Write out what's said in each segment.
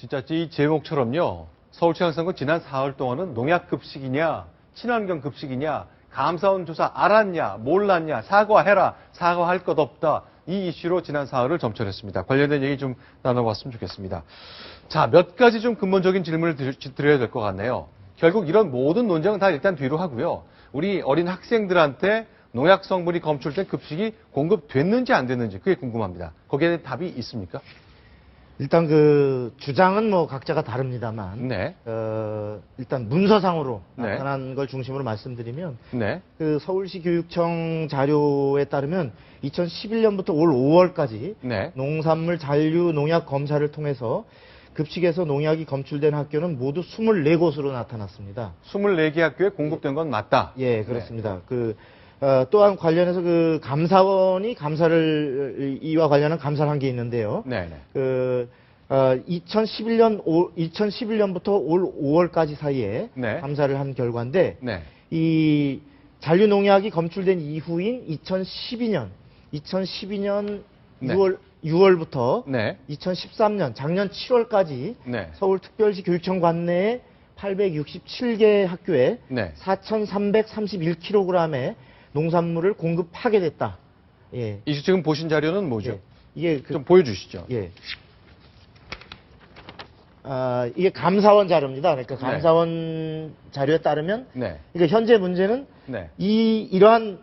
진짜 이 제목처럼요. 서울시장선거 지난 4월 동안은 농약급식이냐, 친환경급식이냐, 감사원 조사 알았냐, 몰랐냐, 사과해라, 사과할 것 없다. 이 이슈로 지난 4월을 점철했습니다. 관련된 얘기 좀 나눠봤으면 좋겠습니다. 자, 몇 가지 좀 근본적인 질문을 드려야 될 것 같네요. 결국 이런 모든 논쟁은 다 일단 뒤로 하고요. 우리 어린 학생들한테 농약 성분이 검출된 급식이 공급됐는지 안 됐는지 그게 궁금합니다. 거기에 대한 답이 있습니까? 일단 그 주장은 뭐 각자가 다릅니다만, 네. 일단 문서상으로 네. 나타난 걸 중심으로 말씀드리면, 네. 그 서울시 교육청 자료에 따르면 2011년부터 올 5월까지 네. 농산물 잔류 농약 검사를 통해서 급식에서 농약이 검출된 학교는 모두 24곳으로 나타났습니다. 24개 학교에 공급된 건 맞다. 예, 그렇습니다. 또한 관련해서 그 감사원이 이와 관련한 감사를 한 게 있는데요. 네. 2011년부터 올 5월까지 사이에 네. 감사를 한 결과인데, 네. 이 잔류 농약이 검출된 이후인 2012년 네. 6월부터 네. 2013년 작년 7월까지 네. 서울특별시 교육청 관내에 867개 학교에 네. 4,331kg의 농산물을 공급하게 됐다. 예. 이 지금 보신 자료는 뭐죠? 예. 이게 좀 보여주시죠. 예. 이게 감사원 자료입니다. 그러니까 감사원 자료에 따르면, 네. 그러니까 현재 문제는 네. 이러한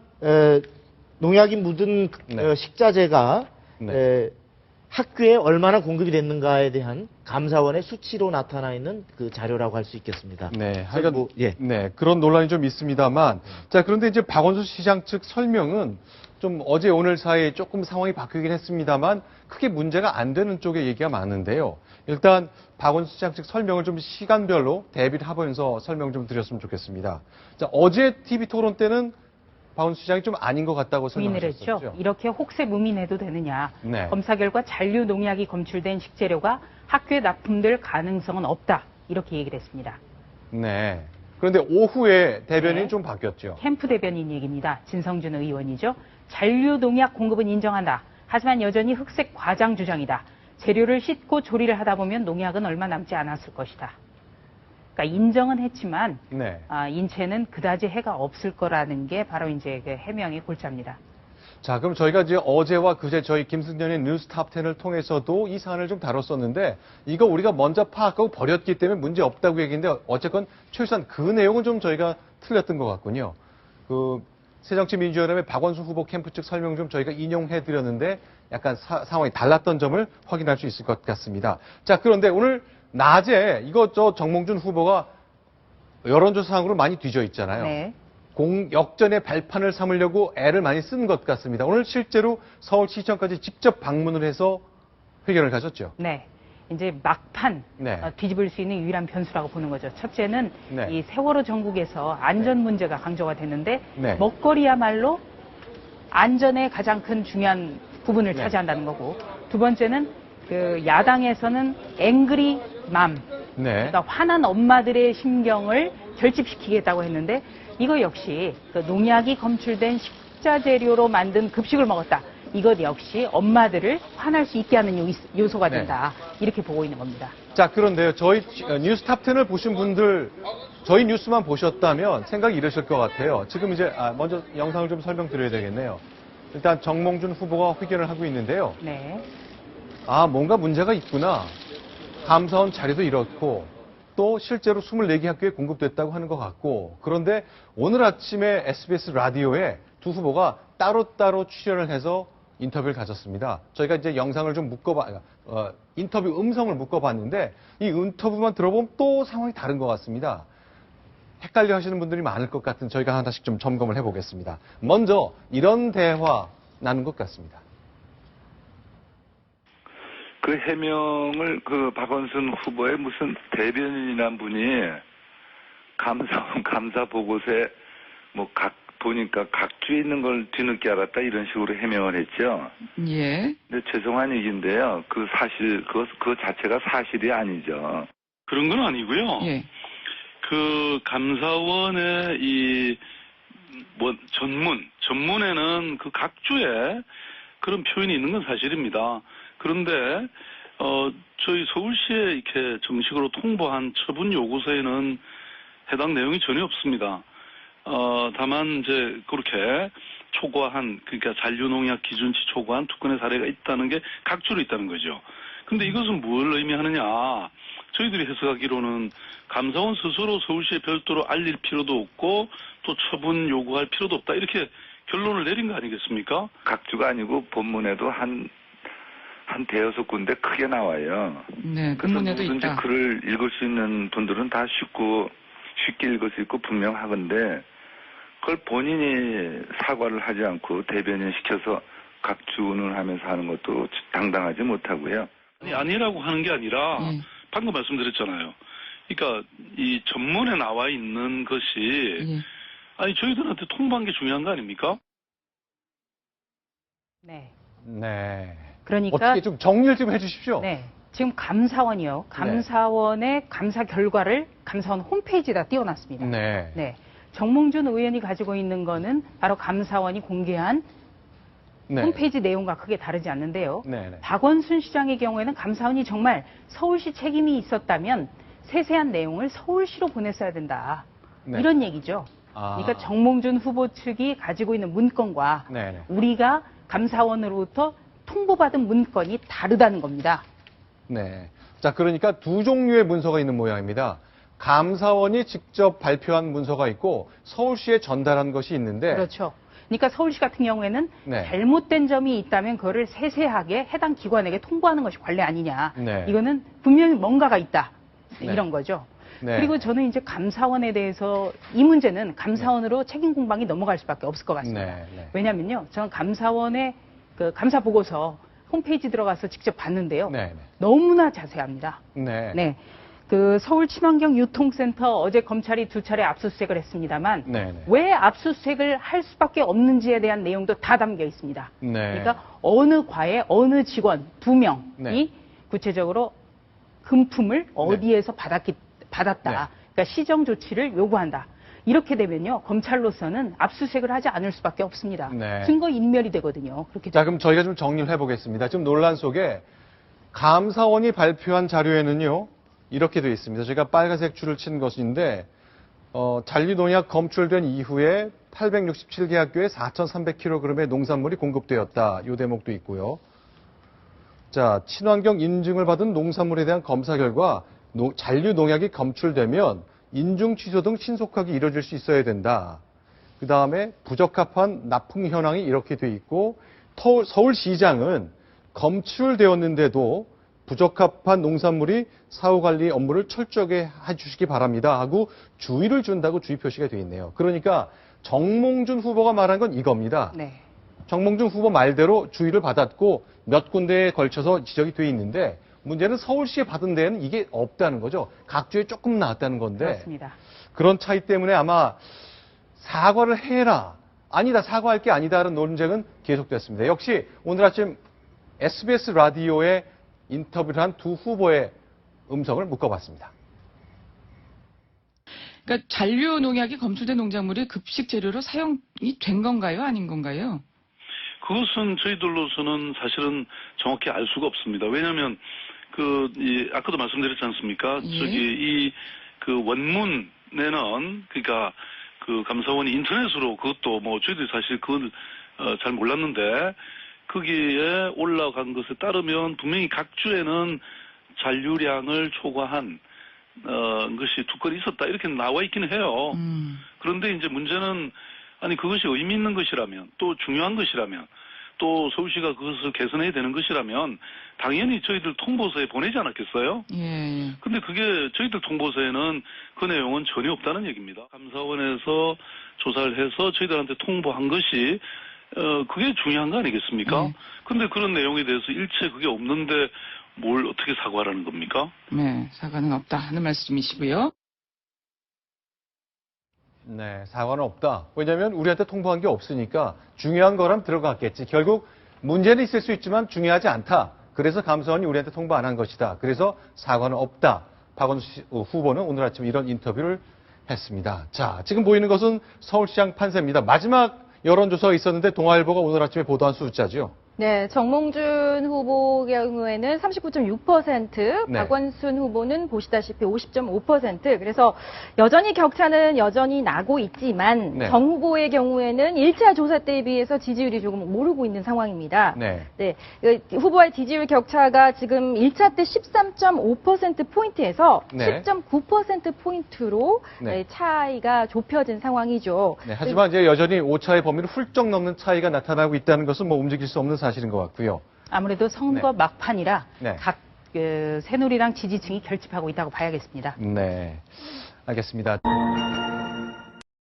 농약이 묻은 네. 식자재가 네. 학교에 얼마나 공급이 됐는가에 대한 감사원의 수치로 나타나 있는 그 자료라고 할 수 있겠습니다. 네. 하여간 예. 네. 그런 논란이 좀 있습니다만, 자, 그런데 이제 박원순 시장 측 설명은 좀 어제 오늘 사이에 조금 상황이 바뀌긴 했습니다만 크게 문제가 안 되는 쪽의 얘기가 많은데요. 일단 박원순 시장 측 설명을 좀 시간별로 대비를 하면서 설명 좀 드렸으면 좋겠습니다. 자, 어제 TV 토론 때는 박원순 시장이 좀 아닌 것 같다고 설명하셨었죠. 했죠. 이렇게 혹세무민해도 되느냐. 네. 검사 결과 잔류 농약이 검출된 식재료가 학교에 납품될 가능성은 없다. 이렇게 얘기를 했습니다. 네. 그런데 오후에 대변인이 네. 좀 바뀌었죠. 캠프 대변인 얘기입니다. 진성준 의원이죠. 잔류 농약 공급은 인정한다. 하지만 여전히 흑색 과장 주장이다. 재료를 씻고 조리를 하다 보면 농약은 얼마 남지 않았을 것이다. 그러니까 인정은 했지만 네. 인체는 그다지 해가 없을 거라는 게 바로 이제 그 해명의 골자입니다. 자, 그럼 저희가 이제 어제와 그제 저희 김승현의 뉴스 탑10을 통해서도 이 사안을 좀 다뤘었는데 이거 우리가 먼저 파악하고 버렸기 때문에 문제 없다고 얘기했는데 어쨌건 최소한 그 내용은 좀 저희가 틀렸던 것 같군요. 그 새정치민주연합의 박원순 후보 캠프 측 설명 좀 저희가 인용해드렸는데 약간 상황이 달랐던 점을 확인할 수 있을 것 같습니다. 자, 그런데 오늘 낮에 정몽준 후보가 여론조사상으로 많이 뒤져 있잖아요. 네. 역전의 발판을 삼으려고 애를 많이 쓴 것 같습니다. 오늘 실제로 서울시청까지 직접 방문을 해서 회견을 가졌죠. 네. 이제 막판 네. 뒤집을 수 있는 유일한 변수라고 보는 거죠. 첫째는 네. 이 세월호 전국에서 안전 문제가 강조가 됐는데 네. 먹거리야말로 안전의 가장 큰 중요한 부분을 네. 차지한다는 거고, 두 번째는 그 야당에서는 앵그리 맘, 네. 그러니까 화난 엄마들의 심경을 결집시키겠다고 했는데 이거 역시 그 농약이 검출된 식자재료로 만든 급식을 먹었다. 이것 역시 엄마들을 화날 수 있게 하는 요소가 된다. 이렇게 보고 있는 겁니다. 자, 그런데요. 저희 뉴스 탑10을 보신 분들 저희 뉴스만 보셨다면 생각이 이러실 것 같아요. 지금 이제 먼저 영상을 좀 설명드려야 되겠네요. 일단 정몽준 후보가 회견을 하고 있는데요. 네. 뭔가 문제가 있구나. 감사원 자리도 이렇고 또 실제로 24개 학교에 공급됐다고 하는 것 같고, 그런데 오늘 아침에 SBS 라디오에 두 후보가 따로따로 출연을 해서 인터뷰를 가졌습니다. 저희가 이제 영상을 좀 인터뷰 음성을 묶어봤는데 이 인터뷰만 들어보면 또 상황이 다른 것 같습니다. 헷갈려 하시는 분들이 많을 것 같은 저희가 하나씩 좀 점검을 해보겠습니다. 먼저 이런 대화 나눈 것 같습니다. 그 해명을 그 박원순 후보의 무슨 대변인이란 분이 감사 보고서에 보니까 각주에 있는 걸 뒤늦게 알았다 이런 식으로 해명을 했죠. 예. 근데 죄송한 얘기인데요. 그 자체가 사실이 아니죠. 그런 건 아니고요. 예. 그 감사원의 전문에는 그 각주에 그런 표현이 있는 건 사실입니다. 그런데 저희 서울시에 이렇게 정식으로 통보한 처분 요구서에는 해당 내용이 전혀 없습니다. 다만 이제 그렇게 초과한, 그러니까 잔류농약 기준치 초과한 2건의 사례가 있다는 게 각주로 있다는 거죠. 근데 이것은 뭘 의미하느냐? 저희들이 해석하기로는 감사원 스스로 서울시에 별도로 알릴 필요도 없고 또 처분 요구할 필요도 없다, 이렇게 결론을 내린 거 아니겠습니까? 각주가 아니고 본문에도 한 대여섯 군데 크게 나와요. 네, 그래서 본문에도 누구든지 있다. 글을 읽을 수 있는 분들은 다 쉽게 읽을 수 있고 분명하건데, 그걸 본인이 사과를 하지 않고 대변인 시켜서 각주를 하면서 하는 것도 당당하지 못하고요. 아니라고 하는 게 아니라 예. 방금 말씀드렸잖아요. 그러니까 이 전문에 나와 있는 것이 예. 아니 저희들한테 통보한 게 중요한 거 아닙니까? 네. 네. 그러니까 어떻게 좀 정리를 좀 해주십시오. 네. 지금 감사원이요. 감사원의 감사 결과를 감사원 홈페이지에다 띄워놨습니다. 네. 네. 정몽준 의원이 가지고 있는 거는 바로 감사원이 공개한 네. 홈페이지 내용과 크게 다르지 않는데요. 네. 네. 박원순 시장의 경우에는 감사원이 정말 서울시 책임이 있었다면 세세한 내용을 서울시로 보냈어야 된다. 네. 이런 얘기죠. 아. 그러니까 정몽준 후보 측이 가지고 있는 문건과 네. 네. 우리가 감사원으로부터 통보받은 문건이 다르다는 겁니다. 네. 자, 그러니까 두 종류의 문서가 있는 모양입니다. 감사원이 직접 발표한 문서가 있고 서울시에 전달한 것이 있는데 그렇죠. 그러니까 서울시 같은 경우에는 네. 잘못된 점이 있다면 그거를 세세하게 해당 기관에게 통보하는 것이 관례 아니냐. 네. 이거는 분명히 뭔가가 있다. 네. 이런 거죠. 네. 그리고 저는 이제 감사원에 대해서 이 문제는 감사원으로 책임 공방이 넘어갈 수밖에 없을 것 같습니다. 네. 네. 왜냐면요. 저는 감사원의 그 감사 보고서 홈페이지 들어가서 직접 봤는데요. 네. 너무나 자세합니다. 네. 네. 그 서울 친환경 유통센터 어제 검찰이 2차례 압수수색을 했습니다만 네. 네. 왜 압수수색을 할 수밖에 없는지에 대한 내용도 다 담겨 있습니다. 네. 그러니까 어느 과에 어느 직원 2명이 네. 구체적으로 금품을 어디에서 받았다. 네. 그러니까 시정 조치를 요구한다. 이렇게 되면요. 검찰로서는 압수수색을 하지 않을 수밖에 없습니다. 네. 증거 인멸이 되거든요. 그렇게 자, 그럼 저희가 좀 정리를 해보겠습니다. 지금 논란 속에 감사원이 발표한 자료에는요, 이렇게 되어 있습니다. 제가 빨간색 줄을 친 것인데, 잔류농약 검출된 이후에 867개 학교에 4,300kg의 농산물이 공급되었다. 이 대목도 있고요. 자, 친환경 인증을 받은 농산물에 대한 검사 결과 잔류농약이 검출되면 인증 취소 등 신속하게 이루어질 수 있어야 된다. 그 다음에 부적합한 납품 현황이 이렇게 돼 있고 서울시장은 검출되었는데도 부적합한 농산물이 사후관리 업무를 철저하게 해주시기 바랍니다 하고 주의를 준다고 주의 표시가 돼 있네요. 그러니까 정몽준 후보가 말한 건 이겁니다. 네. 정몽준 후보 말대로 주의를 받았고 몇 군데에 걸쳐서 지적이 돼 있는데 문제는 서울시에 받은 데에는 이게 없다는 거죠. 각주에 조금 나왔다는 건데 그렇습니다. 그런 차이 때문에 아마 사과를 해라. 아니다. 사과할 게 아니다라는 논쟁은 계속됐습니다. 역시 오늘 아침 SBS 라디오에 인터뷰를 한 두 후보의 음성을 묶어봤습니다. 그러니까 잔류 농약이 검출된 농작물이 급식 재료로 사용이 된 건가요? 아닌 건가요? 그것은 저희들로서는 사실은 정확히 알 수가 없습니다. 왜냐하면 아까도 말씀드렸지 않습니까? 예. 그 원문에는 그러니까 그 감사원이 인터넷으로 그것도 뭐 저희들이 사실 그걸 잘 몰랐는데 거기에 올라간 것에 따르면 분명히 각 주에는 잔류량을 초과한 것이 2건이 있었다 이렇게 나와 있기는 해요. 그런데 이제 문제는 아니 그것이 의미 있는 것이라면 또 중요한 것이라면 또 서울시가 그것을 개선해야 되는 것이라면 당연히 저희들 통보서에 보내지 않았겠어요? 예. 근데 그게 저희들 통보서에는 그 내용은 전혀 없다는 얘기입니다. 감사원에서 조사를 해서 저희들한테 통보한 것이 그게 중요한 거 아니겠습니까? 네. 근데 그런 내용에 대해서 일체 그게 없는데 뭘 어떻게 사과하라는 겁니까? 네, 사과는 없다 하는 말씀이시고요. 네, 사과는 없다. 왜냐하면 우리한테 통보한 게 없으니까 중요한 거라면 들어갔겠지. 결국 문제는 있을 수 있지만 중요하지 않다. 그래서 감사원이 우리한테 통보 안 한 것이다. 그래서 사과는 없다. 박원순 후보는 오늘 아침 이런 인터뷰를 했습니다. 자, 지금 보이는 것은 서울시장 판세입니다. 마지막 여론조사가 있었는데 동아일보가 오늘 아침에 보도한 숫자죠. 네, 정몽준 후보 경우에는 39.6%, 네. 박원순 후보는 보시다시피 50.5%. 그래서 여전히 격차는 여전히 나고 있지만 네. 정 후보의 경우에는 1차 조사 때에 비해서 지지율이 조금 오르고 있는 상황입니다. 네. 네, 후보와의 지지율 격차가 지금 1차 때 13.5%포인트에서 네. 10.9%포인트로 네. 차이가 좁혀진 상황이죠. 네, 하지만 이제 여전히 오차의 범위를 훌쩍 넘는 차이가 나타나고 있다는 것은 뭐 움직일 수 없는 사실인 것 같고요. 아무래도 선거 네. 막판이라 네. 각 새누리당 지지층이 결집하고 있다고 봐야겠습니다. 네, 알겠습니다.